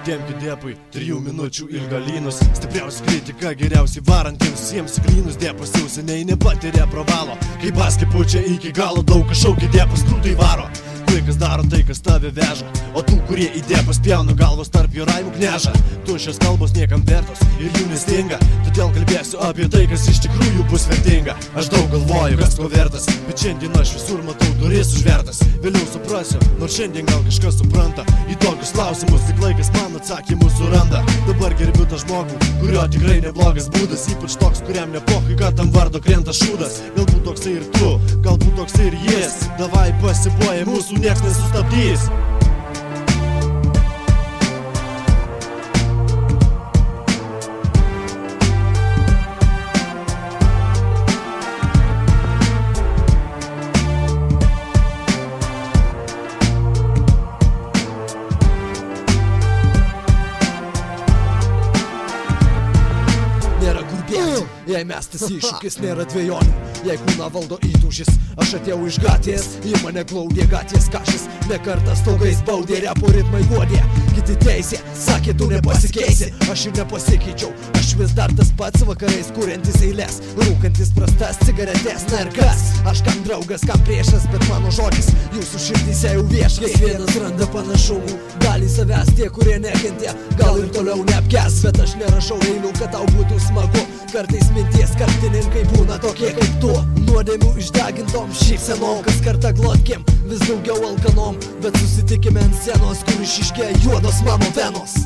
Temki dėpui 3 minučių ilgą lynus. Stipriausia kritika geriausiai varantiems jiems klynus. Dėpas jau seniai nepatiria pravalo, kai baskį pučia iki galo, daug kas šaukia dėpas krūtai varo. Vaikas daro tai, kas tave veža, o tų, kurie į dėpas pjauna galvos tarp jų raimų kneža. Tuščios kalbos niekam vertos ir jų nestinga, todėl kalbėsiu apie tai, kas iš tikrųjų bus vertinga. Aš daug galvoju, kas ko vertas, bet šiandien aš visur matau duris užvertas. Vėliau suprasiu, nors šiandien gal kažkas supranta į tokius klausimus, tik laikas man atsakymus suranda. Dabar gerbiu tą žmogų, kurio tikrai neblogas būdas, ypač toks, kuriam nepokai, kad tam vardo krenta šūdas. Galbūt toksai ir tu, galbūt toksai ir jis. Davai pasipuoja, mūsų nieks nesustabdys. Nėra kur bėgti, jei mestas iššūkis, nėra dvejonių, jei kūną valdo įtūžis. Aš atėjau iš gatvės, į mane glaudė gatvės kašis. Ne kartą stogais baudė, repo ritmai guodė, kiti teisė, sakė tu nepasikeisi. Aš ir nepasikeičiau, aš vis dar tas pats, vakarais kuriantis eilės, rūkantis prastas cigaretės. Na ir kas? Aš kam draugas, kam priešas, bet mano žodis jūsų širdyse jau vieškai. Kiekvienas randa panašumų, dalį savęs tie, kurie nekentė, gal ir toliau neapkęs. Bet aš nerašau eilių, kad tau būtų smagu. Kartais minties kaltininkai būna tokie kaip tu, nuodėmių išdegintom šypsenom, kas kartą glotkim, vis daugiau alkanom. Bet susitikime ant scenos, kur išiškė juodos mano venos.